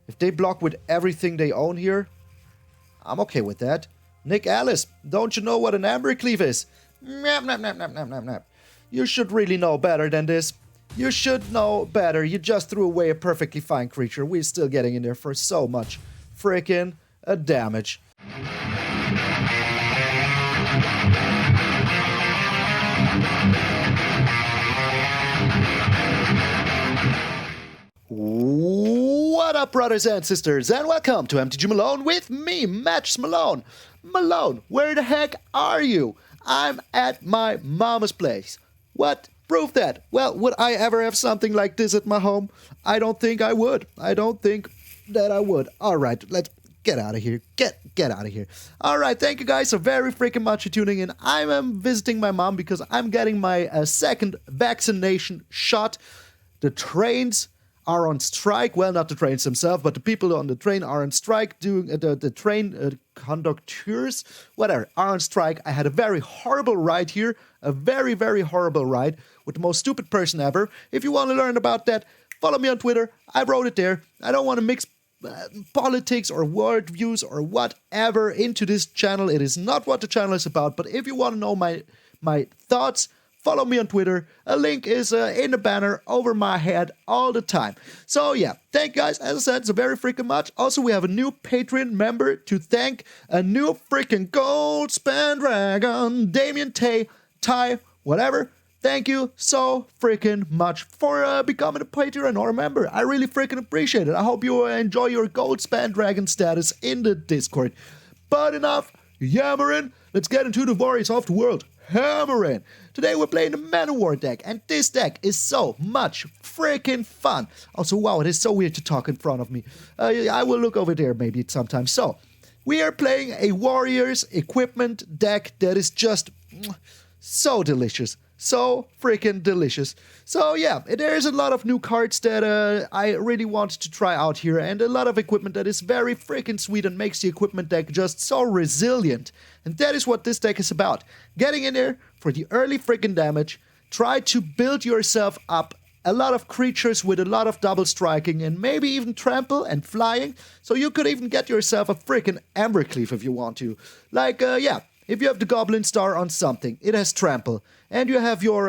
If they block with everything they own here, I'm okay with that. Nick Alice, don't you know what an Ambercleave is? Nap, nap, nap, nap, nap, nap, nap. You should really know better than this. You should know better. You just threw away a perfectly fine creature. We're still getting in there for so much freaking damage. What up, brothers and sisters, and welcome to MTG Malone with me, MtgA Malone. Malone, where the heck are you? I'm at my mama's place. What? Prove that. Well, would I ever have something like this at my home? I don't think I would. I don't think that I would. Alright, let's get out of here. Get out of here. Alright, thank you guys so very freaking much for tuning in. I'm visiting my mom because I'm getting my second vaccination shot. The trains are on strike. Well, not the trains themselves, but the people on the train are on strike. Doing the train conductors, whatever, are on strike. I had a very horrible ride here. A very, very horrible ride with the most stupid person ever. If you want to learn about that, follow me on Twitter. I wrote it there. I don't want to mix politics or world views or whatever into this channel. It is not what the channel is about. But if you want to know my thoughts, follow me on Twitter. A link is in the banner over my head all the time. So yeah, thank you guys. As I said, so very freaking much. Also, we have a new Patreon member to thank. A new freaking gold span dragon, Damien Ty, whatever. Thank you so freaking much for becoming a Patreon or a member. I really freaking appreciate it. I hope you enjoy your gold span dragon status in the Discord. But enough yammering. Let's get into the Warriors of the World. Hammering! Today we're playing the Man-O-War deck, and this deck is so much freaking fun. Also, wow, it is so weird to talk in front of me. I will look over there maybe sometime. So, we are playing a Warriors equipment deck that is just so delicious. So freaking delicious. So yeah, there's a lot of new cards that I really want to try out here, and a lot of equipment that is very freaking sweet and makes the equipment deck just so resilient. And that is what this deck is about. Getting in there for the early freaking damage, try to build yourself up a lot of creatures with a lot of double striking and maybe even trample and flying, so you could even get yourself a freaking Ambercleave if you want to. Like, yeah. If you have the Goblin Star on something, it has trample, and you have your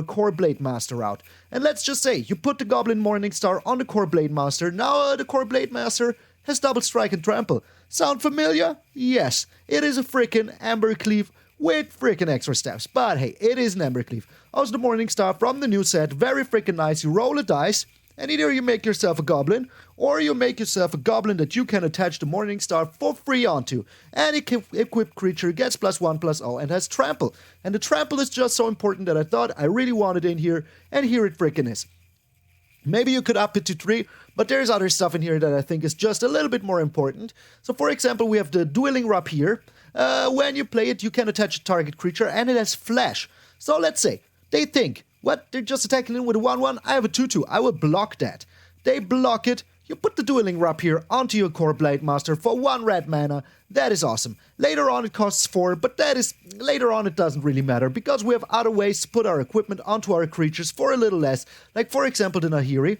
Kor Blademaster out. And let's just say, you put the Goblin Morningstar on the Kor Blademaster, now the Kor Blademaster has double strike and trample. Sound familiar? Yes, it is a freaking Ambercleave with freaking extra steps. But hey, it is an Ambercleave. Also the Morningstar from the new set, very freaking nice. You roll a dice, and either you make yourself a goblin, or you make yourself a goblin that you can attach the Morningstar for free onto. Any equipped creature gets +1/+0 and has trample. And the trample is just so important that I thought I really wanted in here, and here it freaking is. Maybe you could up it to 3, but there's other stuff in here that I think is just a little bit more important. So for example, we have the Dueling Rapier. When you play it, you can attach a target creature, and it has flash. So let's say, they think, what? They're just attacking in with a 1/1? I have a 2/2. I will block that. They block it. You put the Dueling Rapier onto your Kor Blademaster for 1 red mana. That is awesome. Later on it costs 4, but later on it doesn't really matter, because we have other ways to put our equipment onto our creatures for a little less. Like for example the Nahiri.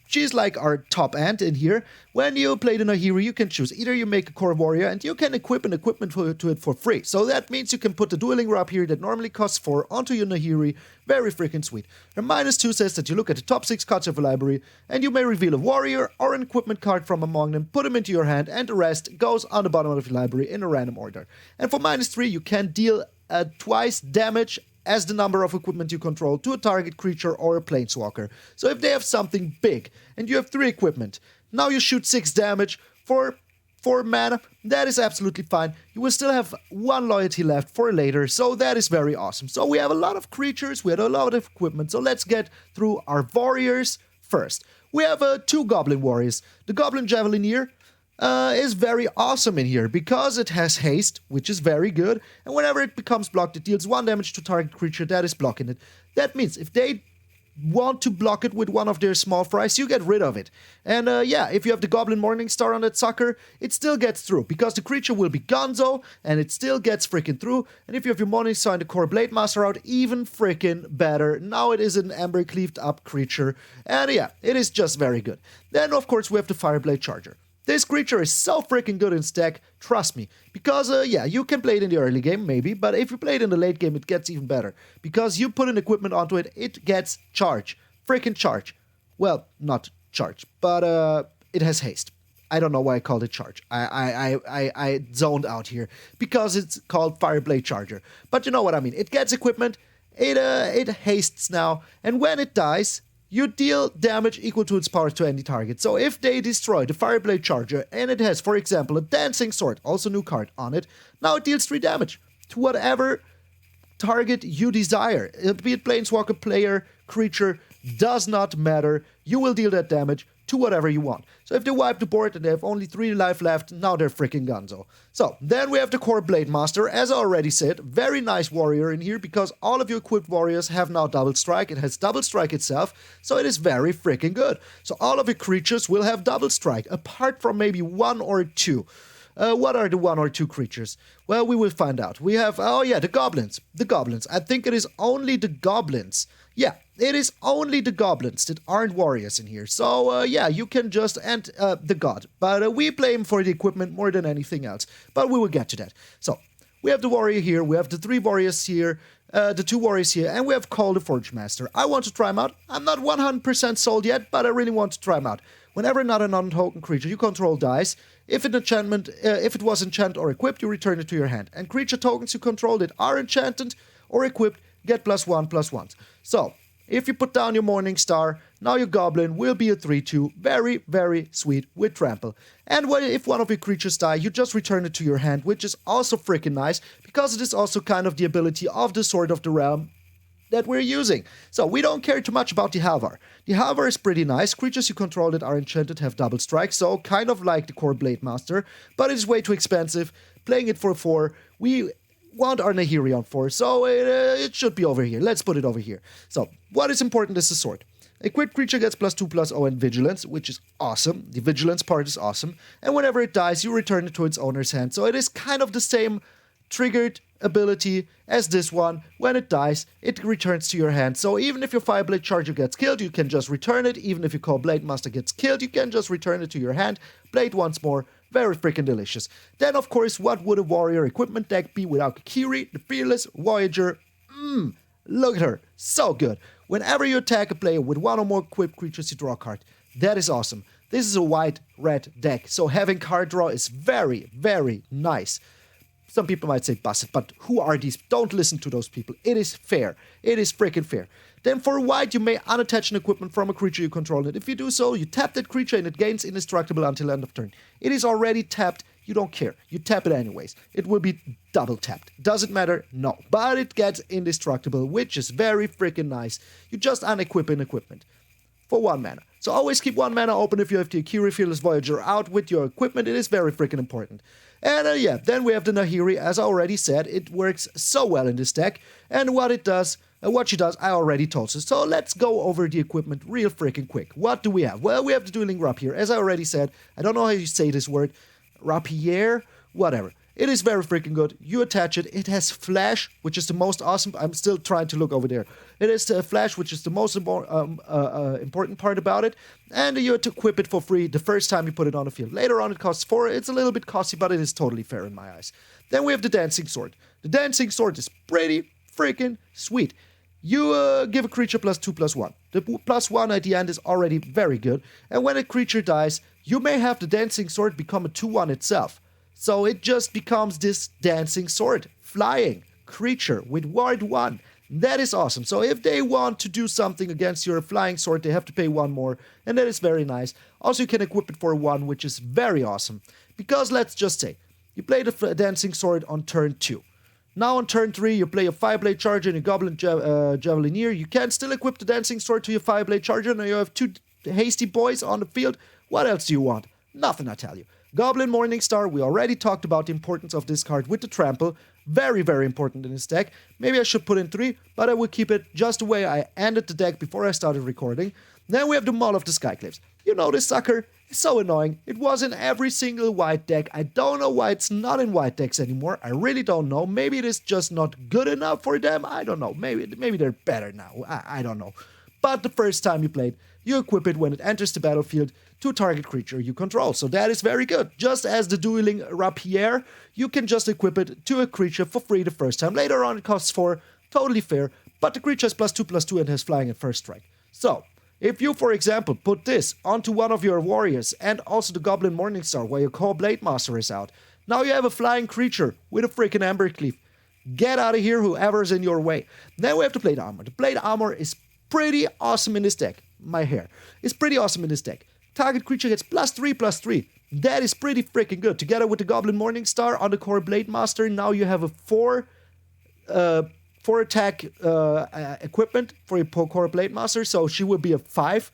She's like our top end in here. When you play the Nahiri, you can choose. Either you make a Core Warrior and you can equip an equipment to it for free. So that means you can put the Dueling Rapier that normally costs 4 onto your Nahiri. Very freaking sweet. Her -2 says that you look at the top 6 cards of a library and you may reveal a warrior or an equipment card from among them, put them into your hand, and the rest goes on the bottom of your library in a random order. And for -3, you can deal twice damage as the number of equipment you control to a target creature or a planeswalker. So if they have something big and you have 3 equipment, now you shoot 6 damage for 4 mana, that is absolutely fine. You will still have 1 loyalty left for later, so that is very awesome. So we have a lot of creatures, we have a lot of equipment, so let's get through our warriors first. We have 2 Goblin Warriors. The Goblin Javelineer is very awesome in here because it has haste, which is very good, and whenever it becomes blocked, it deals 1 damage to target creature that is blocking it. That means if they want to block it with one of their small fries, you get rid of it. And yeah, if you have the Goblin Morningstar on that sucker, it still gets through, because the creature will be gonzo, and it still gets freaking through. And if you have your Morningstar and the Kor Blademaster out, even freaking better. Now it is an Ember Cleaved up creature, and yeah, it is just very good. Then of course we have the Fireblade Charger. This creature is so freaking good in stack, trust me. Because, yeah, you can play it in the early game, maybe, but if you play it in the late game, it gets even better. Because you put an equipment onto it, it gets charge. Freaking charge. Well, not charge, but, it has haste. I don't know why I called it charge. I zoned out here. Because it's called Fireblade Charger. But you know what I mean. It gets equipment, it hastes now, and when it dies, you deal damage equal to its power to any target. So if they destroy the Fireblade Charger and it has, for example, a Dancing Sword, also new card, on it, now it deals 3 damage to whatever target you desire. Be it Planeswalker, player, creature, does not matter. You will deal that damage to whatever you want. So if they wipe the board and they have only 3 life left, now they're freaking gonzo. So then we have the Kor Blademaster, as I already said, very nice warrior in here, because all of your equipped warriors have now double strike. It has double strike itself, so it is very freaking good. So all of your creatures will have double strike, apart from maybe 1 or 2. What are the 1 or 2 creatures? Well, we will find out. We have, oh yeah, the goblins. The goblins. I think it is only the goblins. Yeah, it is only the goblins that aren't warriors in here. So, yeah, you can just end the god. But we play him for the equipment more than anything else. But we will get to that. So, we have the warrior here. We have the 3 warriors here. The 2 warriors here. And we have Koll the Forgemaster. I want to try him out. I'm not 100% sold yet, but I really want to try him out. Whenever another non-token creature you control dies, if it was enchanted or equipped, you return it to your hand. And creature tokens you control that are enchanted or equipped get +1/+1. So, if you put down your Morningstar, now your Goblin will be a 3/2, very, very sweet with Trample. And if one of your creatures die, you just return it to your hand, which is also freaking nice, because it is also kind of the ability of the Sword of the Realm that we're using. So we don't care too much about the Halvar. The Halvar is pretty nice. Creatures you control that are enchanted have double strike, so kind of like the Kor Blademaster, but it's way too expensive. Playing it for 4, we want our Nahiri on 4, so it should be over here. Let's put it over here. So what is important is the sword. Equipped creature gets +2/+0 and Vigilance, which is awesome. The Vigilance part is awesome. And whenever it dies, you return it to its owner's hand. So it is kind of the same triggered ability as this one. When it dies, it returns to your hand. So even if your Fireblade Charger gets killed, you can just return it. Even if your Kor Blademaster gets killed, you can just return it to your hand. Play it once more. Very freaking delicious. Then, of course, what would a warrior equipment deck be without Akiri, the Fearless Voyager? Look at her. So good. Whenever you attack a player with 1 or more equipped creatures, you draw a card. That is awesome. This is a white-red deck, so having card draw is very, very nice. Some people might say busted, but who are these? Don't listen to those people. It is fair. It is freaking fair. Then for white, you may unattach an equipment from a creature you control. And if you do so, you tap that creature and it gains indestructible until end of turn. It is already tapped. You don't care. You tap it anyways. It will be double tapped. Does it matter? No. But it gets indestructible, which is very freaking nice. You just unequip an equipment for 1 mana. So always keep 1 mana open if you have the Akiri Fearless Voyager out with your equipment. It is very freaking important. And yeah, then we have the Nahiri. As I already said, it works so well in this deck. And what it does, what she does, I already told you. So let's go over the equipment real freaking quick. What do we have? Well, we have the Dueling Rapier. As I already said, I don't know how you say this word. Rapier? Whatever. It is very freaking good. You attach it. It has Flash, which is the most awesome. I'm still trying to look over there. It is the Flash, which is the most important part about it. And you have to equip it for free the first time you put it on the field. Later on, it costs 4. It's a little bit costly, but it is totally fair in my eyes. Then we have the Dancing Sword. The Dancing Sword is pretty freaking sweet. You give a creature +2/+1. The +1 at the end is already very good. And when a creature dies, you may have the Dancing Sword become a 2/1 itself. So it just becomes this Dancing Sword, flying creature with Ward 1. That is awesome. So if they want to do something against your flying sword, they have to pay 1 more. And that is very nice. Also, you can equip it for 1, which is very awesome. Because let's just say, you play the Dancing Sword on turn 2. Now on turn 3, you play a Fireblade Charger and a Goblin Javelineer. You can still equip the Dancing Sword to your Fireblade Charger. Now you have 2 hasty boys on the field. What else do you want? Nothing, I tell you. Goblin Morningstar, we already talked about the importance of this card with the trample. Very, very important in this deck. Maybe I should put in 3, but I will keep it just the way I ended the deck before I started recording. Then we have the Maul of the Skyclaves. You know this sucker is so annoying. It was in every single white deck. I don't know why it's not in white decks anymore. I really don't know. Maybe it is just not good enough for them. I don't know. Maybe they're better now. I don't know. But the first time you played, you equip it when it enters the battlefield to target creature you control. So that is very good. Just as the Dueling Rapier, you can just equip it to a creature for free the first time. Later on it costs 4. Totally fair. But the creature has +2/+2 and has flying at first strike. So, if you, for example, put this onto one of your warriors and also the Goblin Morningstar where your Kor Blademaster is out, now you have a flying creature with a freaking Embercleave. Get out of here, whoever's in your way. Then we have the Blade Armor. The Blade Armor is pretty awesome in this deck. My hair is pretty awesome in this deck. Target creature gets +3/+3. That is pretty freaking good. Together with the Goblin Morningstar on the Kor Blademaster, now you have a 4 attack equipment for your Kor Blademaster, so she would be a 5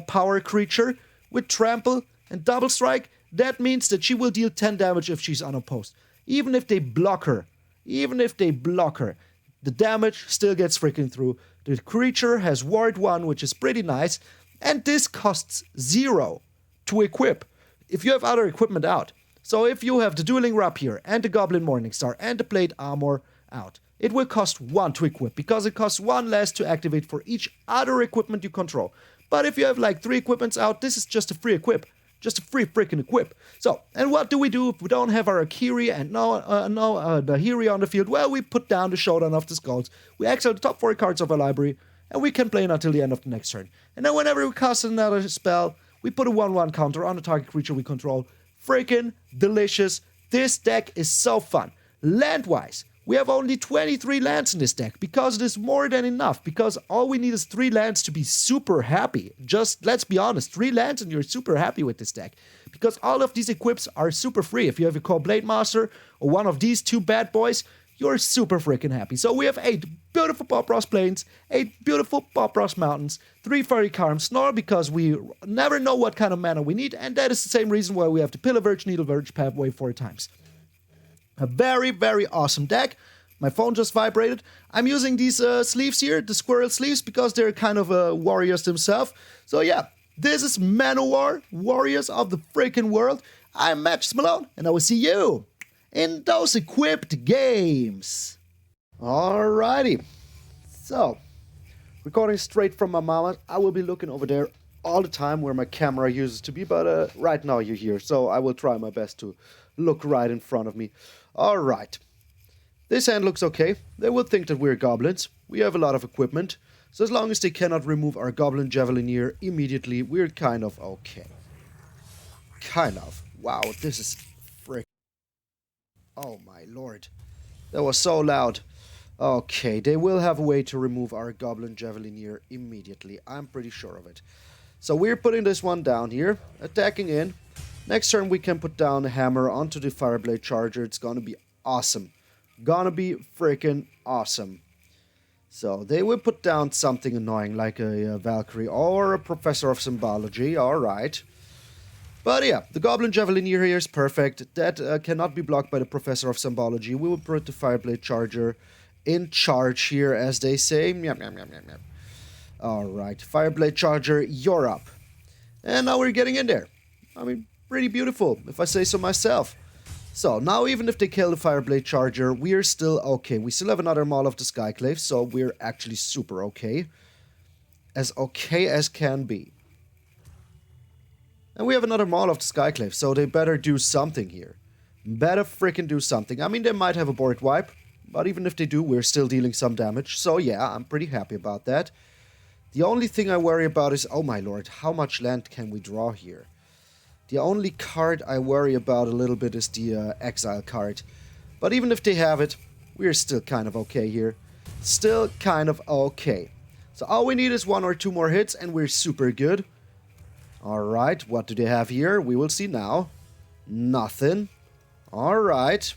power creature with trample and double strike. That means that she will deal 10 damage if she's unopposed. Even if they block her, the damage still gets freaking through. The creature has Ward 1, which is pretty nice, and this costs 0 to equip if you have other equipment out. So if you have the Dueling Rapier and the Goblin Morningstar and the Blade Armor out, it will cost 1 to equip, because it costs 1 less to activate for each other equipment you control. But if you have like 3 equipments out, this is just a free equip. Just a free freaking equip. So, and what do we do if we don't have our Akiri and no Nahiri on the field? Well, we put down the Showdown of the Skalds. We exile the top 4 cards of our library, and we can play it until the end of the next turn. And then whenever we cast another spell, we put a 1/1 counter on the target creature we control. Freaking delicious. This deck is so fun. Land-wise, we have only 23 lands in this deck, because it is more than enough, because all we need is 3 lands to be super happy. Just, let's be honest, 3 lands and you're super happy with this deck. Because all of these equips are super free. If you have a Kor Blademaster or one of these 2 bad boys, you're super freaking happy. So we have 8 beautiful BOROS Plains, 8 beautiful BOROS Mountains, 3 Furycalm Snarl, because we never know what kind of mana we need, and that is the same reason why we have the Needleverge Pathway 4 times. A very, very awesome deck. My phone just vibrated. I'm using these sleeves here, the squirrel sleeves, because they're kind of warriors themselves. So yeah, this is Manowar, Warriors of the freaking World. I'm MtgA Malone, and I will see you in those equipped games. Alrighty. So, recording straight from my mama. I will be looking over there all the time where my camera uses to be, but right now you're here, so I will try my best to look right in front of me. Alright. This hand looks okay. They will think that we're goblins. We have a lot of equipment. So as long as they cannot remove our Goblin Javelineer immediately, we're kind of okay. Kind of. Wow, this is frick. Oh my lord. That was so loud. Okay, they will have a way to remove our Goblin Javelineer immediately. I'm pretty sure of it. So we're putting this one down here. Attacking in. Next turn we can put down a hammer onto the Fireblade Charger. It's gonna be awesome. Gonna be freaking awesome. So they will put down something annoying like a Valkyrie or a Professor of Symbology. Alright. But yeah, the Goblin Javelineer here is perfect. That cannot be blocked by the Professor of Symbology. We will put the Fireblade Charger in charge here, as they say. Alright, Fireblade Charger, you're up. And now we're getting in there. I mean, pretty beautiful, if I say so myself. So, now even if they kill the Fireblade Charger, we're still okay. We still have another Maul of the Skyclaves, so we're actually super okay. As okay as can be. And we have another Maul of the Skyclaves, so they better do something here. Better freaking do something. I mean, they might have a board wipe, but even if they do, we're still dealing some damage. So yeah, I'm pretty happy about that. The only thing I worry about is, oh my lord, how much land can we draw here? The only card I worry about a little bit is the exile card. But even if they have it, we're still kind of okay here. Still kind of okay. So all we need is 1 or 2 more hits and we're super good. Alright, what do they have here? We will see now. Nothing. Alright.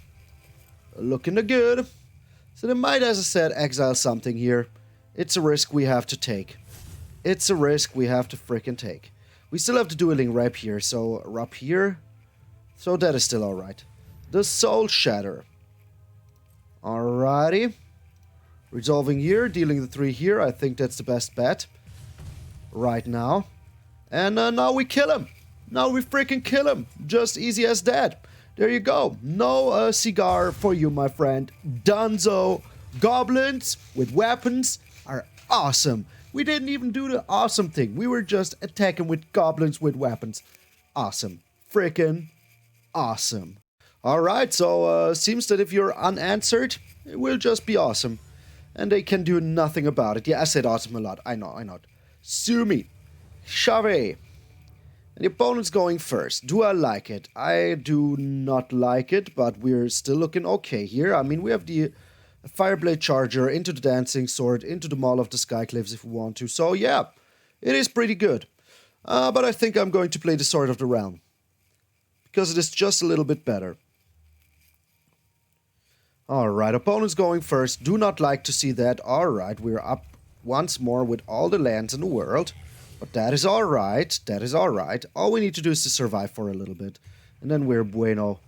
Looking good. So they might, as I said, exile something here. It's a risk we have to take. It's a risk we have to frickin' take. We still have the Dueling Rapier, so Rapier. So that is still alright. The Soul Shatter. Alrighty. Resolving here, dealing the 3 here. I think that's the best bet. Right now. And now we kill him. Now we freaking kill him. Just easy as that. There you go. No cigar for you, my friend. Dunzo. Goblins with weapons are awesome. We didn't even do the awesome thing. We were just attacking with goblins with weapons. Awesome. Freaking awesome. Alright, so seems that if you're unanswered, it will just be awesome. And they can do nothing about it. Yeah, I said awesome a lot. I know. Sumi. Chave. And the opponent's going first. Do I like it? I do not like it, but we're still looking okay here. I mean, we have the Fireblade Charger into the Dancing Sword, into the Maul of the Skyclaves if we want to. So yeah, it is pretty good. But I think I'm going to play the Sword of the Realm. Because it is just a little bit better. Alright, opponent's going first. Do not like to see that. Alright, we're up once more with all the lands in the world. But that is alright. That is alright. All we need to do is to survive for a little bit. And then we're bueno.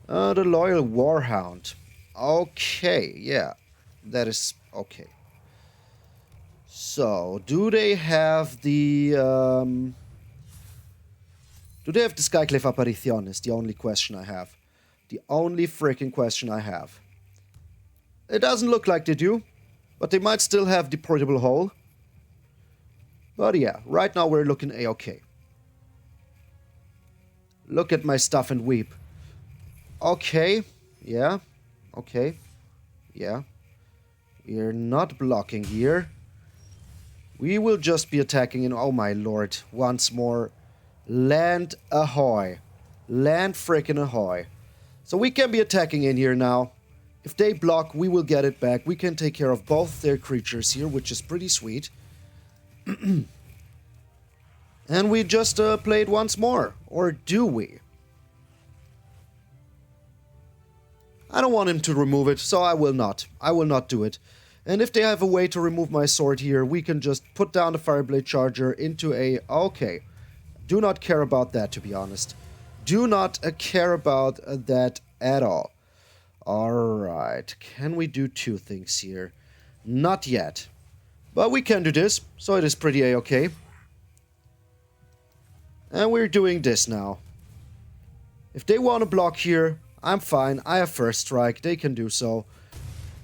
The Loyal Warhound. Okay, yeah. That is okay. So, do they have the... Do they have the Skyclave Apparition is the only question I have. The only freaking question I have. It doesn't look like they do, but they might still have the portable hole. But yeah, right now we're looking a-okay. Look at my stuff and weep. Okay, yeah, okay, yeah. We're not blocking here. We will just be attacking in, oh my lord, once more. Land ahoy. Land frickin' ahoy. So we can be attacking in here now. If they block, we will get it back. We can take care of both their creatures here, which is pretty sweet. And we just play it once more. Or do we? I don't want him to remove it, so I will not. I will not do it. And if they have a way to remove my sword here, we can just put down the Fireblade Charger into a... Okay. Do not care about that, to be honest. Do not care about that at all. Alright, can we do 2 things here? Not yet. But we can do this, so it is pretty a-okay. And we're doing this now. If they want to block here, I'm fine. I have first strike, they can do so.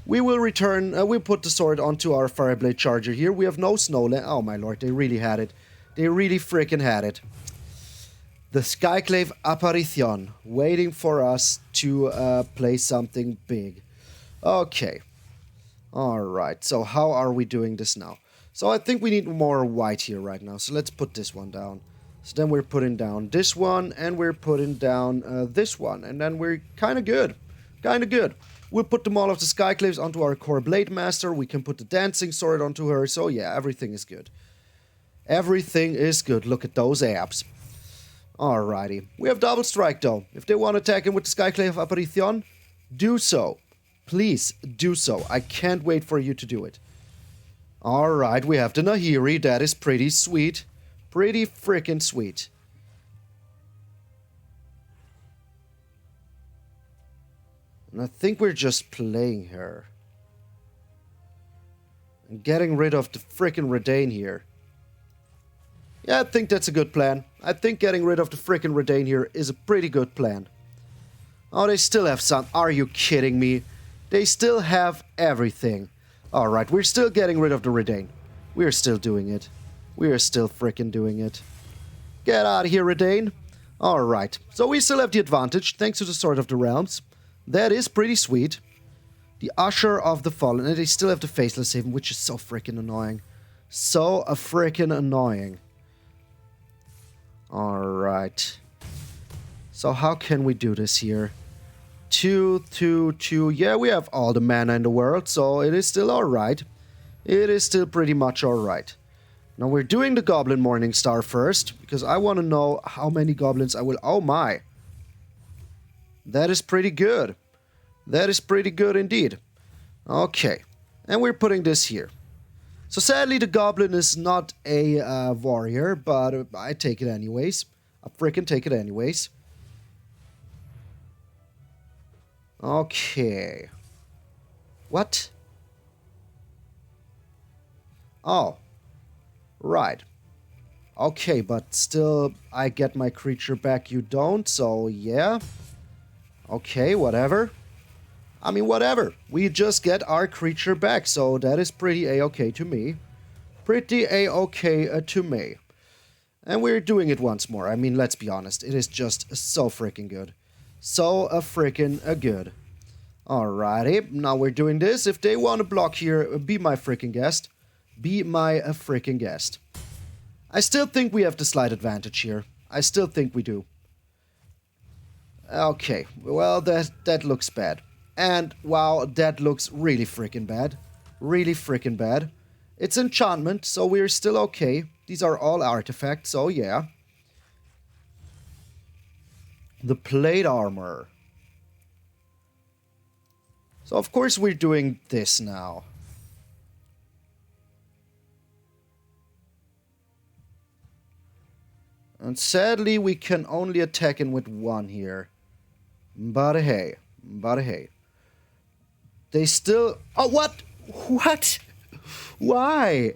We will return, we'll put the sword onto our Fireblade Charger here. We have no snowland. Oh my lord, they really had it. They really freaking had it. The Skyclave Apparition, waiting for us to play something big. Okay. Alright, so how are we doing this now? So I think we need more white here right now, so let's put this one down. So then we're putting down this one, and we're putting down this one, and then we're kind of good. Kind of good. We'll put the Maul of the Skyclaves onto our Kor Blademaster, we can put the Dancing Sword onto her, so yeah, everything is good. Everything is good, look at those abs. Alrighty. We have double strike though. If they want to attack him with the Skyclave Apparition, do so. Please, do so. I can't wait for you to do it. Alright, we have the Nahiri. That is pretty sweet. Pretty freaking sweet. And I think we're just playing her. And getting rid of the freaking Redain here. Yeah, I think that's a good plan. I think getting rid of the frickin' Redain here is a pretty good plan. Oh, they still have some. Are you kidding me? They still have everything. Alright, we're still getting rid of the Redain. We're still doing it. We are still frickin' doing it. Get out of here, Redain. Alright, so we still have the advantage, thanks to the Sword of the Realms. That is pretty sweet. The Usher of the Fallen, and they still have the Faceless Haven, which is so frickin' annoying. So frickin' annoying. Alright. So how can we do this here? 2, 2, 2. Yeah, we have all the mana in the world, so it is still alright. It is still pretty much alright. Now we're doing the Goblin Morningstar first, because I want to know how many goblins I will... Oh my! That is pretty good. That is pretty good indeed. Okay. And we're putting this here. So sadly, the Goblin is not a warrior, but I take it anyways. I freaking take it anyways. Okay. What? Oh. Right. Okay, but still, I get my creature back, you don't, so yeah. Okay, whatever. I mean, whatever. We just get our creature back, so that is pretty a-okay to me. Pretty a-okay to me. And we're doing it once more. I mean, let's be honest. It is just so freaking good. So freaking good. Alrighty, now we're doing this. If they want to block here, be my freaking guest. Be my freaking guest. I still think we have the slight advantage here. I still think we do. Okay, well, that looks bad. And, wow, that looks really freaking bad. Really freaking bad. It's enchantment, so we're still okay. These are all artifacts, so yeah. The plate armor. So, of course, we're doing this now. And sadly, we can only attack him with one here. But hey. But hey. They still... Oh, what? What? Why?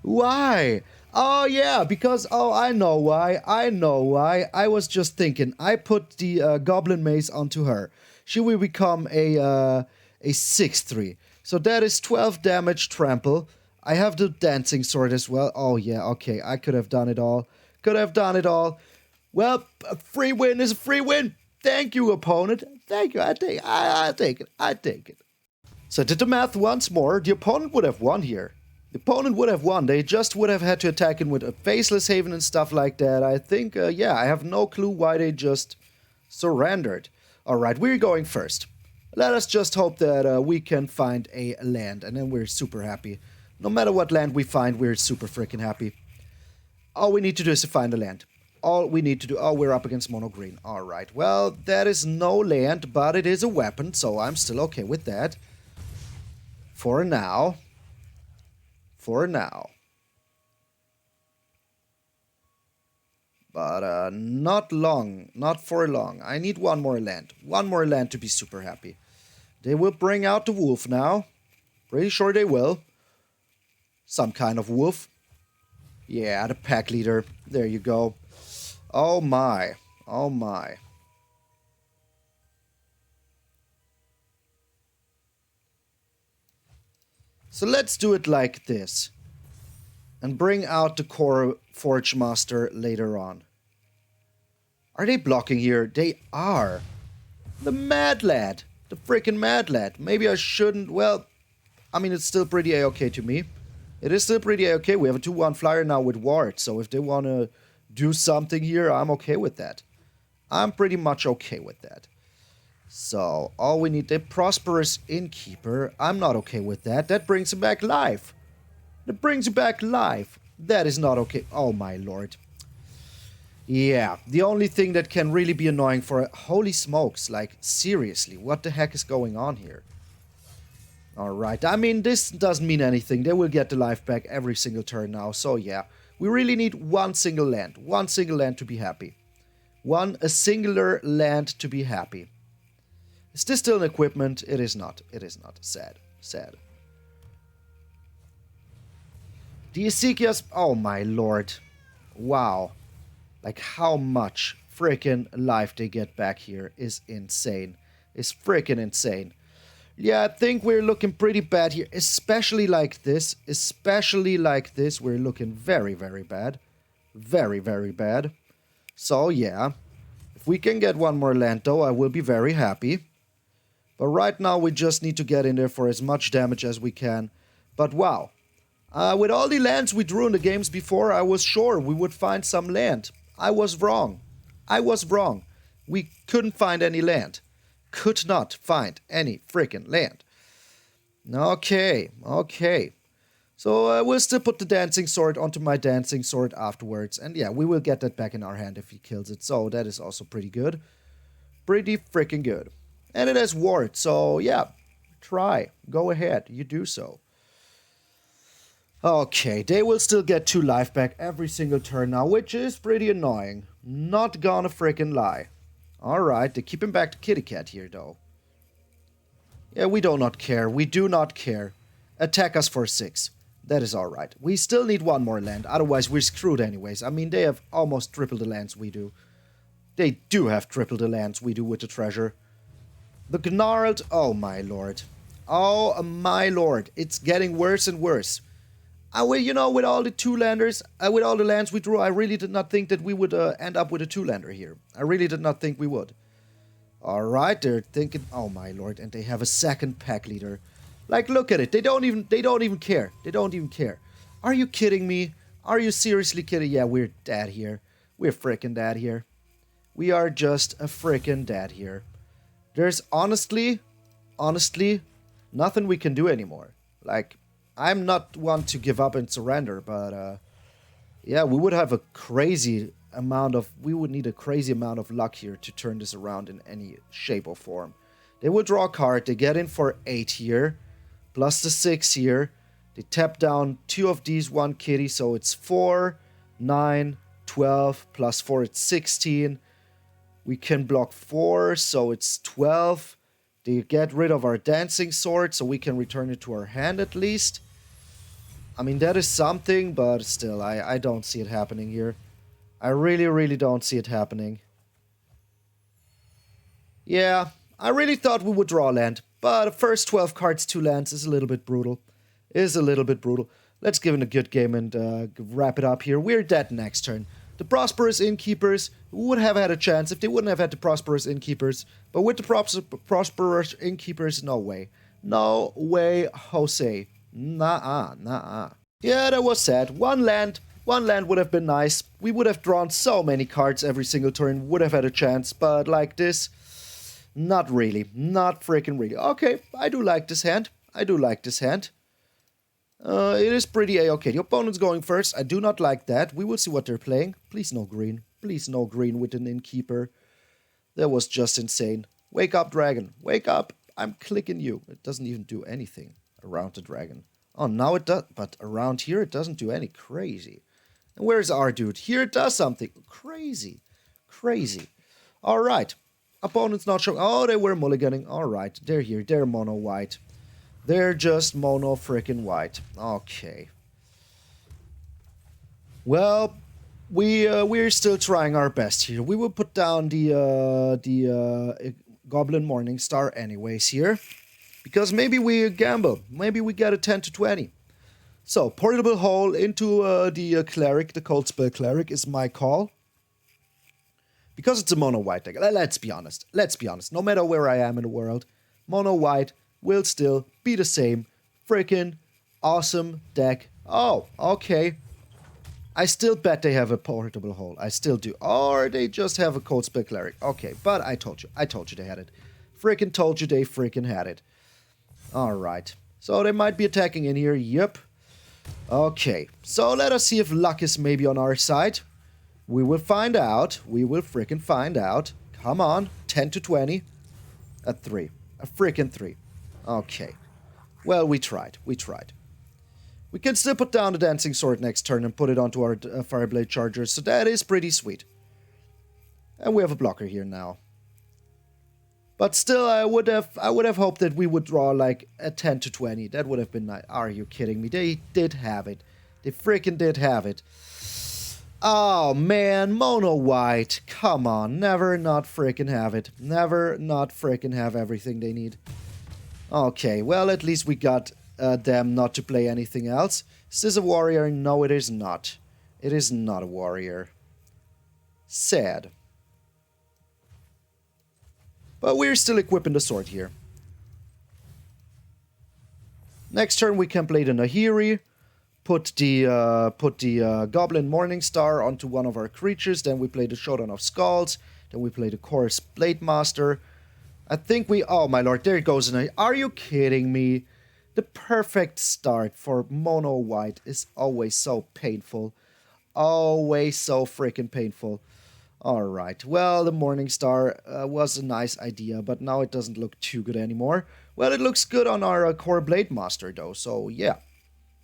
Why? Oh, yeah, because... Oh, I know why. I know why. I was just thinking. I put the Goblin Mace onto her. She will become a 6/3. So that is 12 damage trample. I have the Dancing Sword as well. Oh, yeah, okay. I could have done it all. Could have done it all. Well, a free win is a free win. Thank you, opponent. Thank you. I take it. I take it. So I did the math once more. The opponent would have won here. The opponent would have won. They just would have had to attack him with a Faceless Haven and stuff like that. I think, yeah, I have no clue why they just surrendered. Alright, we're going first. Let us just hope that we can find a land, and then we're super happy. No matter what land we find, we're super freaking happy. All we need to do is to find a land. All we need to do... Oh, we're up against mono green. Alright, well, that is no land, but it is a weapon, so I'm still okay with that. For now. For now. But not long. Not for long. I need one more land. One more land to be super happy. They will bring out the wolf now. Pretty sure they will. Some kind of wolf. Yeah, the pack leader. There you go. Oh my. Oh my. So let's do it like this. And bring out the Kor Forgemaster later on. Are they blocking here? They are. The mad lad. The freaking mad lad. Maybe I shouldn't... Well, I mean, it's still pretty a-okay to me. It is still pretty a-okay. We have a 2-1 flyer now with Ward. So if they want to do something here, I'm okay with that. I'm pretty much okay with that. So, all we need, the Prosperous Innkeeper. I'm not okay with that. That brings him back live. That brings him back live. That is not okay. Oh my lord. Yeah, the only thing that can really be annoying for... Holy smokes, like, seriously, what the heck is going on here? Alright, I mean, this doesn't mean anything. They will get the life back every single turn now, so yeah. We really need one single land. One single land to be happy. A singular land to be happy. Is this still an equipment? It is not. It is not. Sad. Sad. The Ezekias... Oh my lord. Wow. Like how much freaking life they get back here is insane. Is freaking insane. Yeah, I think we're looking pretty bad here. Especially like this. Especially like this. We're looking very, very bad. Very, very bad. So yeah. If we can get one more land though, I will be very happy. But right now we just need to get in there for as much damage as we can. But wow. With all the lands we drew in the games before, I was sure we would find some land. I was wrong. I was wrong. We couldn't find any land. Could not find any freaking land. Okay, okay. So we'll still put the Dancing Sword onto my Dancing Sword afterwards. And yeah, we will get that back in our hand if he kills it. So that is also pretty good. Pretty freaking good. And it has ward, so yeah, try. Go ahead, you do so. Okay, they will still get 2 life back every single turn now, which is pretty annoying. Not gonna frickin' lie. Alright, they keep him back to Kitty Cat here, though. Yeah, we do not care. We do not care. Attack us for 6. That is alright. We still need 1 more land, otherwise we're screwed anyways. I mean, they have almost triple the lands we do. They do have triple the lands we do with the treasure. The Gnarled... Oh, my lord. Oh, my lord. It's getting worse and worse. You know, with all the 2-landers, with all the lands we drew, I really did not think that we would end up with a 2-lander here. I really did not think we would. Alright, they're thinking... Oh, my lord. And they have a second pack leader. Like, look at it. They don't even care. They don't even care. Are you kidding me? Are you seriously kidding? Yeah, we're dead here. We're freaking dead here. We are just a freaking dead here. There's honestly, nothing we can do anymore. Like, I'm not one to give up and surrender, but, yeah, we would have a crazy amount of... We would need a crazy amount of luck here to turn this around in any shape or form. They would draw a card. They get in for 8 here. Plus the 6 here. They tap down 2 of these, 1 kitty, so it's 4, 9, 12, plus 4, it's 16. We can block 4, so it's 12. They get rid of our dancing sword, so we can return it to our hand at least. I mean, that is something, but still, I don't see it happening here. I really don't see it happening. Yeah, I really thought we would draw land. But the first 12 cards, 2 lands is a little bit brutal. Let's give it a good game and wrap it up here. We're dead next turn. The Prosperous Innkeepers would have had a chance if they wouldn't have had the Prosperous Innkeepers. But with the Prosperous Innkeepers, no way. No way, Jose. Nah. Yeah, that was sad. One land would have been nice. We would have drawn so many cards every single turn, would have had a chance. But like this... Not really. Not freaking really. Okay, I do like this hand. It is pretty A-okay. The opponent's going first. I do not like that. We will see what they're playing. Please no green. Please no green with an Innkeeper. That was just insane. Wake up, dragon. Wake up. I'm clicking you. It doesn't even do anything around the dragon. Oh, now it does. But around here, it doesn't do any crazy. And where's our dude? Here it does something. Crazy. Alright. Opponent's not showing. Oh, they were mulliganing. Alright, they're here. They're mono white. They're just mono freaking white. Okay. Well, we're still trying our best here. We will put down the Goblin Morningstar anyways here. Because maybe we gamble. Maybe we get a 10 to 20. So, Portable Hole into the Cleric. The Cold Spell Cleric is my call. Because it's a mono-white deck. Let's be honest. No matter where I am in the world, mono-white will still be the same freaking awesome deck. Oh, okay. I still bet they have a Portable Hole. I still do. Or they just have a Cold Spell Cleric. Okay, but I told you. They had it. Freaking told you they freaking had it. Alright. So they might be attacking in here. Yep. Okay. So let us see if luck is maybe on our side. We will find out. We will freaking find out. Come on. 10 to 20. A 3. A freaking 3. Okay. Well, we tried. We can still put down the Dancing Sword next turn and put it onto our Fireblade Charger. So that is pretty sweet. And we have a blocker here now. But still, I would have hoped that we would draw like a 10 to 20. That would have been nice. Are you kidding me? They did have it. They freaking did have it. Oh, man, mono white. Come on, never not freaking have it. Never not freaking have everything they need. Okay, well, at least we got them not to play anything else. Is this a warrior? No, it is not. It is not a warrior. Sad. But we're still equipping the sword here. Next turn we can play the Nahiri. Put the Goblin Morningstar onto one of our creatures. Then we play the Showdown of Skalds. Then we play the Kor Blademaster. I think we... Oh, my lord, there it goes. Are you kidding me? The perfect start for mono white is always so painful. Always so freaking painful. Alright, well, the Morningstar was a nice idea, but now it doesn't look too good anymore. Well, it looks good on our Kor Blademaster, though, so yeah.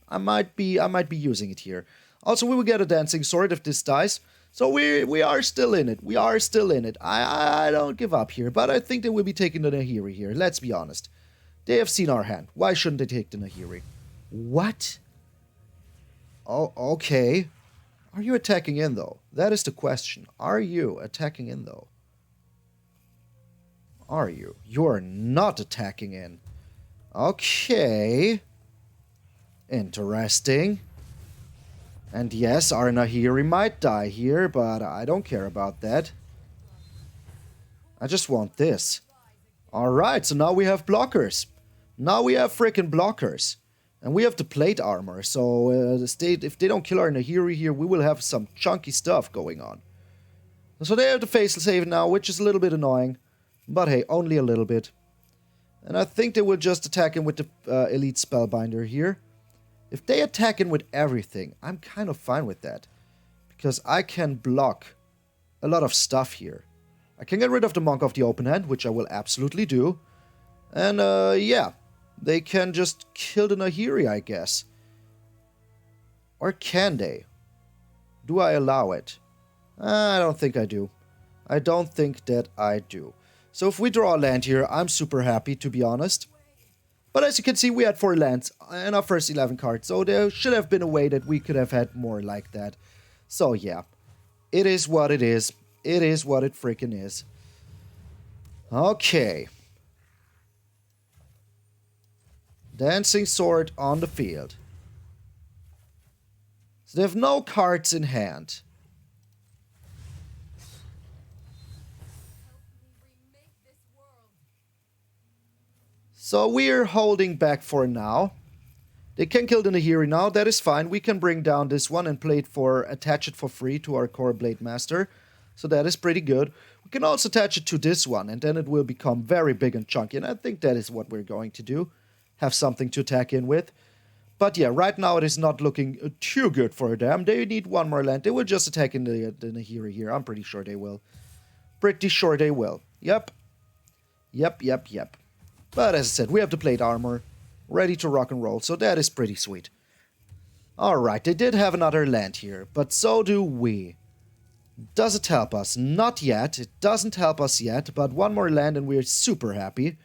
I might be using it here. Also, we will get a Dancing Sword if this dies. So we are still in it. We are still in it. I don't give up here, but I think they will be taking the Nahiri here. Let's be honest. They have seen our hand. Why shouldn't they take the Nahiri? What? Oh, okay. Are you attacking in, though? That is the question. Are you attacking in, though? Are you? You're not attacking in. Okay. Interesting. And yes, our Nahiri might die here, but I don't care about that. I just want this. Alright, so now we have blockers. Now we have freaking blockers. And we have the plate armor, so if they don't kill our Nahiri here, we will have some chunky stuff going on. So they have the facial save now, which is a little bit annoying. But hey, only a little bit. And I think they will just attack him with the Elite Spellbinder here. If they attack him with everything, I'm kind of fine with that. Because I can block a lot of stuff here. I can get rid of the Monk of the Open Hand, which I will absolutely do. And yeah, they can just kill the Nahiri, I guess. Or can they? Do I allow it? I don't think I do. I don't think that I do. So if we draw a land here, I'm super happy, to be honest. But as you can see, we had 4 lands in our first 11 cards. So there should have been a way that we could have had more like that. So yeah, it is what it is. It is what it freaking is. Okay. Dancing Sword on the field. So they have no cards in hand. So we're holding back for now. They can kill the Nahiri now, that is fine. We can bring down this one and play it attach it for free to our Kor Blademaster. So that is pretty good. We can also attach it to this one, and then it will become very big and chunky. And I think that is what we're going to do. Have something to attack in with. But yeah, right now it is not looking too good for them. They need one more land. They will just attack in the Nahiri here. I'm pretty sure they will. Pretty sure they will. Yep. Yep. But as I said, we have the plate armor. Ready to rock and roll. So that is pretty sweet. Alright, they did have another land here. But so do we. Does it help us? Not yet. It doesn't help us yet. But one more land and we're super happy.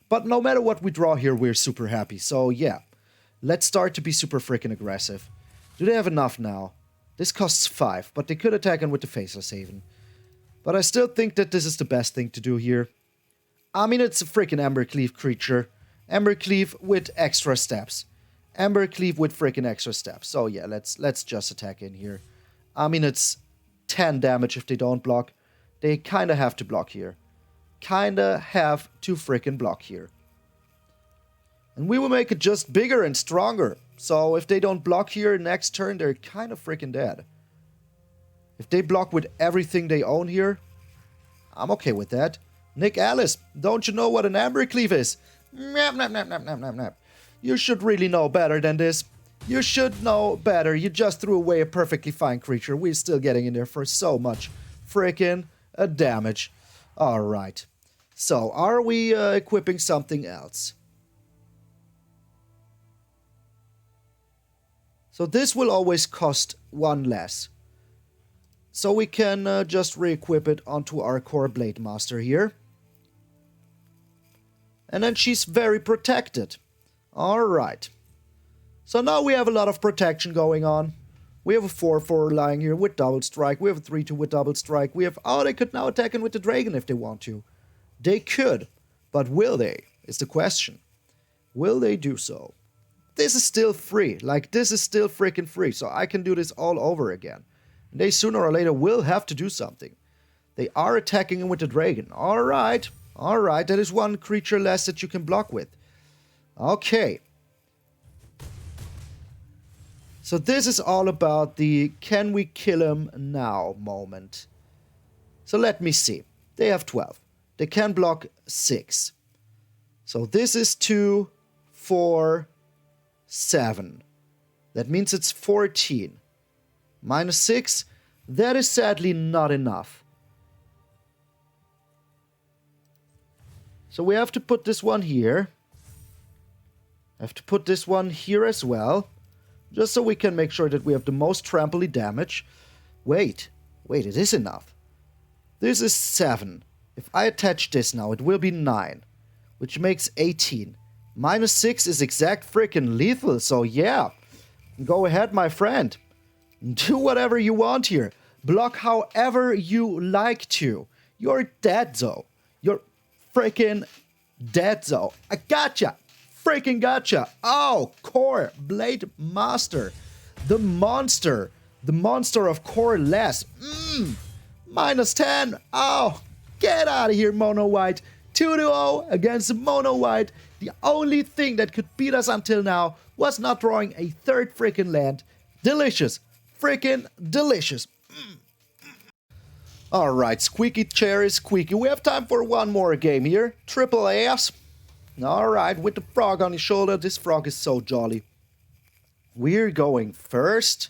But no matter what we draw here, we're super happy. So yeah. Let's start to be super freaking aggressive. Do they have enough now? This costs 5, but they could attack him with the Faceless Haven. But I still think that this is the best thing to do here. I mean, it's a freaking Embercleave creature. Embercleave with extra steps. Embercleave with freaking extra steps. So yeah, let's just attack in here. I mean, it's 10 damage if they don't block. They kinda have to block here. Kinda have to freaking block here. And we will make it just bigger and stronger. So if they don't block here next turn, they're kind of freaking dead. If they block with everything they own here, I'm okay with that. Nick Alice, don't you know what an Embercleave is? Nap. You should really know better than this. You should know better. You just threw away a perfectly fine creature. We're still getting in there for so much freaking damage. Alright. So, are we equipping something else? So this will always cost 1 less. So we can just re-equip it onto our Kor Blademaster here. And then she's very protected. Alright. So now we have a lot of protection going on. We have a 4/4 lying here with double strike. We have a 3/2 with double strike. We have... Oh, they could now attack in with the dragon if they want to. They could. But will they? Is the question. Will they do so? This is still free. Like, this is still freaking free. So I can do this all over again. And they sooner or later will have to do something. They are attacking him with the dragon. Alright. Alright. That is 1 creature less that you can block with. Okay. So this is all about the can we kill him now moment. So let me see. They have 12. They can block 6. So this is 2, 4, 7. That means it's 14. Minus 6. That is sadly not enough. So we have to put this one here. Have to put this one here as well. Just so we can make sure that we have the most trampoline damage. Wait, it is enough. This is 7. If I attach this now, it will be 9, which makes 18. -6 is exact freaking lethal, so yeah. Go ahead, my friend. Do whatever you want here. Block however you like to. You're dead, though. You're freaking dead, though. I gotcha. Freaking gotcha. Oh, Kor Blademaster. The monster. The monster of Kor less. -10. Oh, get out of here, Mono White. 2-0 against Mono White. The only thing that could beat us until now was not drawing a third freaking land. Delicious. Freaking delicious. Alright, squeaky chair is squeaky. We have time for one more game here. Triple A's. Alright, with the frog on his shoulder. This frog is so jolly. We're going first.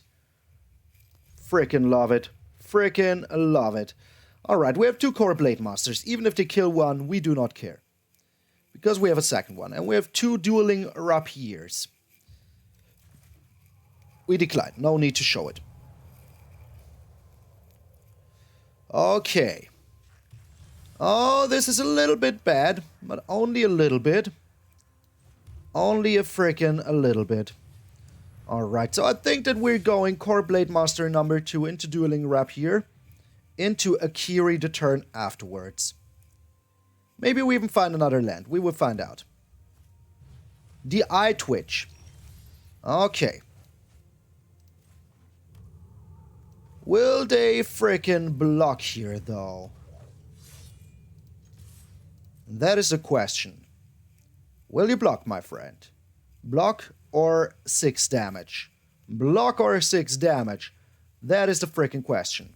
Freaking love it. Freaking love it. Alright, we have 2 Kor Blademasters. Even if they kill one, we do not care. Because we have a second one. And we have 2 Dueling Rapiers. We decline. No need to show it. Okay. Oh, this is a little bit bad. But only a little bit. Only a freaking a little bit. Alright, so I think that we're going Kor Blademaster number 2 into Dueling Rapier. Into Akiri the turn afterwards. Maybe we even find another land. We will find out. The eye twitch. Okay. Will they frickin' block here, though? That is the question. Will you block, my friend? Block or 6 damage? Block or 6 damage? That is the frickin' question.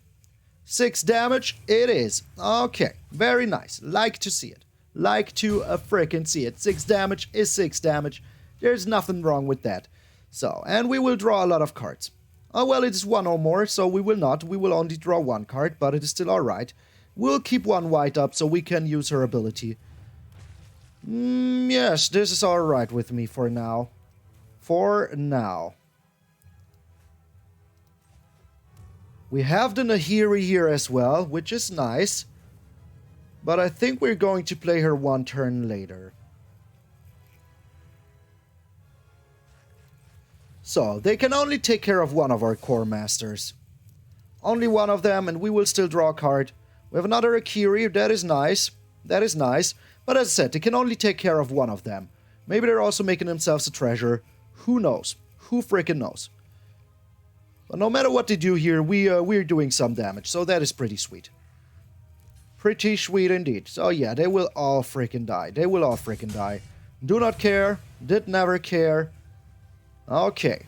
6 damage, it is. Okay, very nice. Like to see it. Like to frickin' see it. 6 damage is 6 damage. There's nothing wrong with that. So, and we will draw a lot of cards. Oh, well, it is 1 or more, so we will not. We will only draw 1 card, but it is still alright. We'll keep 1 white up so we can use her ability. Yes, this is alright with me for now. For now. We have the Nahiri here as well, which is nice. But I think we're going to play her 1 turn later. So, they can only take care of 1 of our Core Masters. Only 1 of them, and we will still draw a card. We have another Akiri, that is nice. That is nice. But as I said, they can only take care of 1 of them. Maybe they're also making themselves a treasure. Who knows? Who freaking knows? But no matter what they do here, we're doing some damage, so that is pretty sweet. Pretty sweet indeed. So yeah, they will all freaking die. They will all freaking die. Do not care. Did never care. Okay.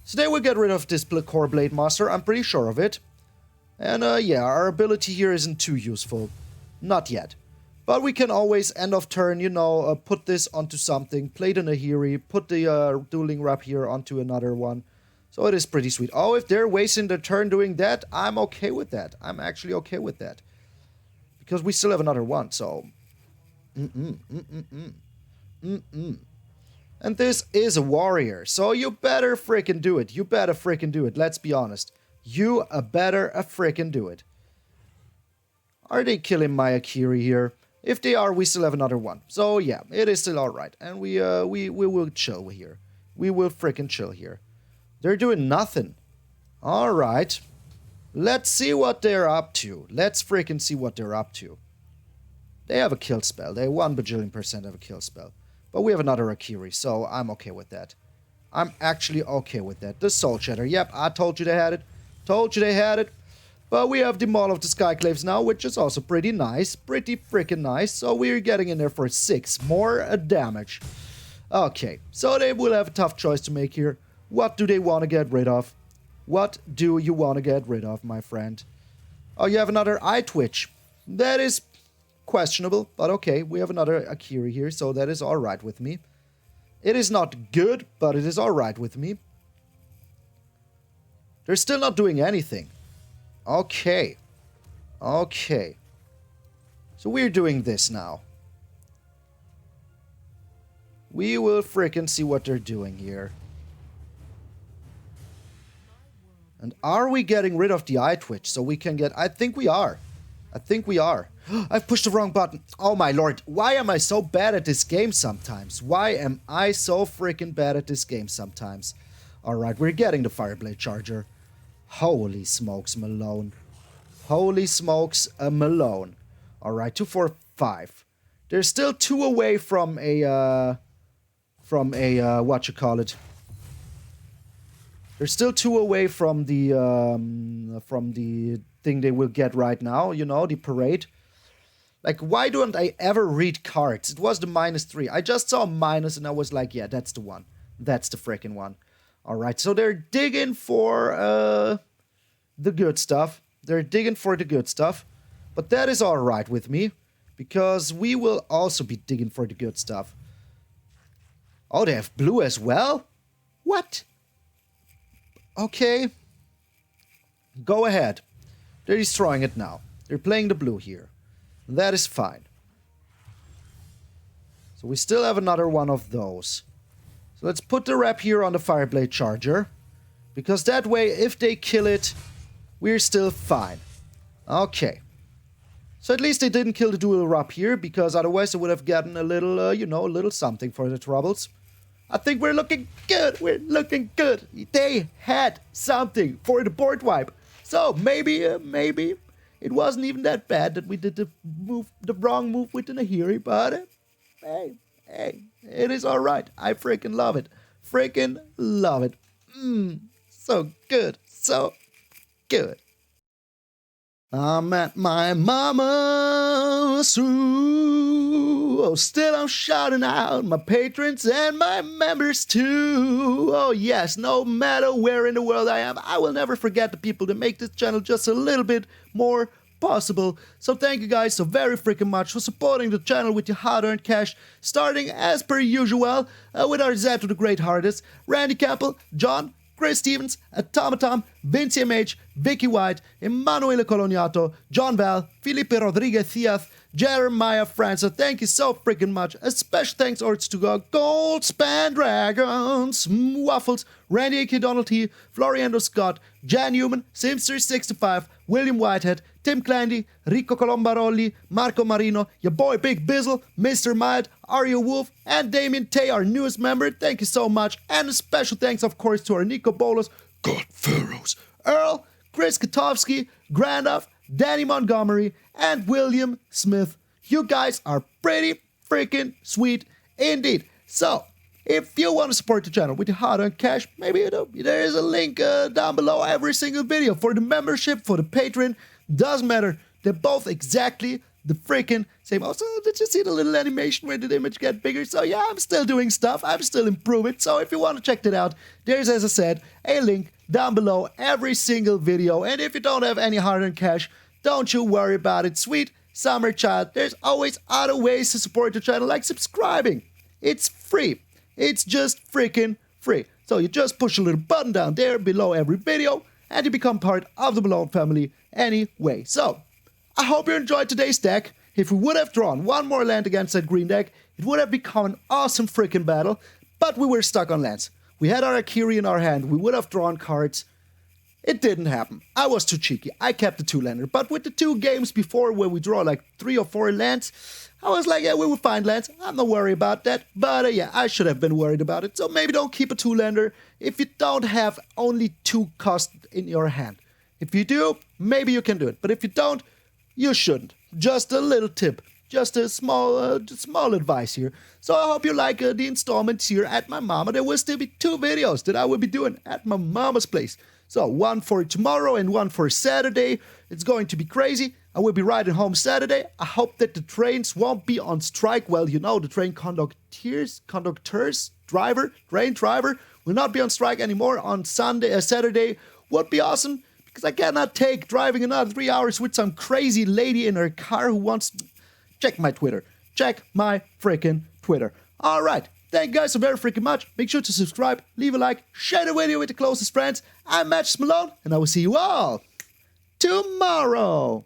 So they will get rid of this Kor Blademaster, I'm pretty sure of it. And yeah, our ability here isn't too useful. Not yet. But we can always, end of turn, you know, put this onto something, play the Nahiri, put the Dueling Rapier onto another one. So it is pretty sweet. Oh, if they're wasting their turn doing that, I'm okay with that. I'm actually okay with that. Because we still have another one, so... And this is a warrior, so you better frickin' do it. You better frickin' do it, let's be honest. You better frickin' do it. Are they killing my Akiri here? If they are, we still have another one. So yeah, it is still alright. And we will chill here. We will frickin' chill here. They're doing nothing. Alright. Let's see what they're up to. Let's frickin' see what they're up to. They have a kill spell. They 1 bajillion% have a kill spell. But we have another Akiri, so I'm okay with that. I'm actually okay with that. The Soul Shatter. Yep, I told you they had it. Told you they had it. But we have the Maul of the Skyclaves now, which is also pretty nice. Pretty freaking nice. So we're getting in there for 6 more damage. Okay, so they will have a tough choice to make here. What do they want to get rid of? What do you want to get rid of, my friend? Oh, you have another eye twitch. That is questionable, but okay. We have another Akiri here, so that is alright with me. It is not good, but it is alright with me. They're still not doing anything. Okay. Okay. So we're doing this now. We will frickin' see what they're doing here. And are we getting rid of the eye twitch so we can get... I think we are. I think we are. I've pushed the wrong button. Oh my lord. Why am I so bad at this game sometimes? Why am I so freaking bad at this game sometimes? Alright, we're getting the Fireblade Charger. Holy smokes, Malone. Holy smokes, Malone. Alright, 2, 4, 5. There's still 2 away from a, what you call it? There's still 2 away from the thing they will get right now, you know, the parade. Like, why don't I ever read cards? It was the -3. I just saw a minus and I was like, yeah, that's the one. That's the freaking one. Alright, so they're digging for the good stuff. They're digging for the good stuff. But that is alright with me, because we will also be digging for the good stuff. Oh, they have blue as well? What? Okay. Go ahead. They're destroying it now. They're playing the blue here. That is fine. So we still have another one of those. So let's put the Rapier on the Fireblade Charger. Because that way, if they kill it, we're still fine. Okay. So at least they didn't kill the Dueling Rapier, because otherwise they would have gotten a little, you know, a little something for the troubles. I think we're looking good. We're looking good. They had something for the board wipe. So maybe it wasn't even that bad that we did the wrong move with the Nahiri. But hey, it is all right. I freaking love it. Freaking love it. So good. So good. I'm at my mama's ooh. Oh, still I'm shouting out my patrons and my members too. Oh yes, no matter where in the world I am, I will never forget the people that make this channel just a little bit more possible. So thank you guys so very freaking much for supporting the channel with your hard-earned cash, starting as per usual with our Zed to the Great Hardest, Randy Campbell, John, Chris Stevens, Automatom, Vinci MH, Vicky White, Emanuele Coloniato, John Val, Felipe Rodriguez Diaz, Jeremiah Francis. Thank you so freaking much. A special thanks also to Gold Span Dragons, Waffles, Randy A.K. Donald T, Floriando Scott, Jan Newman, Simster65, William Whitehead, Tim Clandy, Rico Colombaroli, Marco Marino, your boy Big Bizzle, Mr. Mad, Ario Wolf, and Damien Tay, our newest member. Thank you so much. And a special thanks, of course, to our Nico Bolos, God Pharaohs, Earl, Chris Katowski, Granduff, Danny Montgomery, and William Smith. You guys are pretty freaking sweet indeed. So, if you want to support the channel with your hard-earned cash, maybe there is a link down below every single video for the membership, for the Patreon. Doesn't matter. They're both exactly the freaking same. Also, did you see the little animation where the image get bigger? So yeah, I'm still doing stuff. I'm still improving. So if you want to check that out, there's, as I said, a link down below every single video. And if you don't have any hard-earned cash, don't you worry about it, sweet summer child. There's always other ways to support the channel, like subscribing. It's free. It's just freaking free. So you just push a little button down there below every video, and you become part of the Malone family anyway. So, I hope you enjoyed today's deck. If we would have drawn one more land against that green deck, it would have become an awesome freaking battle, but we were stuck on lands. We had our Akiri in our hand, we would have drawn cards. It didn't happen. I was too cheeky. I kept the 2-lander, but with the 2 games before where we draw like 3 or 4 lands, I was like, yeah, we will find lands. I'm not worried about that, but yeah, I should have been worried about it. So maybe don't keep a 2-lander if you don't have only 2 costs in your hand. If you do, maybe you can do it, but if you don't, you shouldn't. Just a little tip. Just a small advice here. So I hope you like the installments here at my mama. There will still be 2 videos that I will be doing at my mama's place. So one for tomorrow and one for Saturday. It's going to be crazy. I will be riding home Saturday. I hope that the trains won't be on strike. Well, you know, the train train driver will not be on strike anymore on Saturday. Would be awesome, because I cannot take driving another 3 hours with some crazy lady in her car who wants... Check my Twitter. Check my freaking Twitter. Alright. Thank you guys so very freaking much. Make sure to subscribe, leave a like, share the video with your closest friends. I'm MtgA Malone, and I will see you all tomorrow.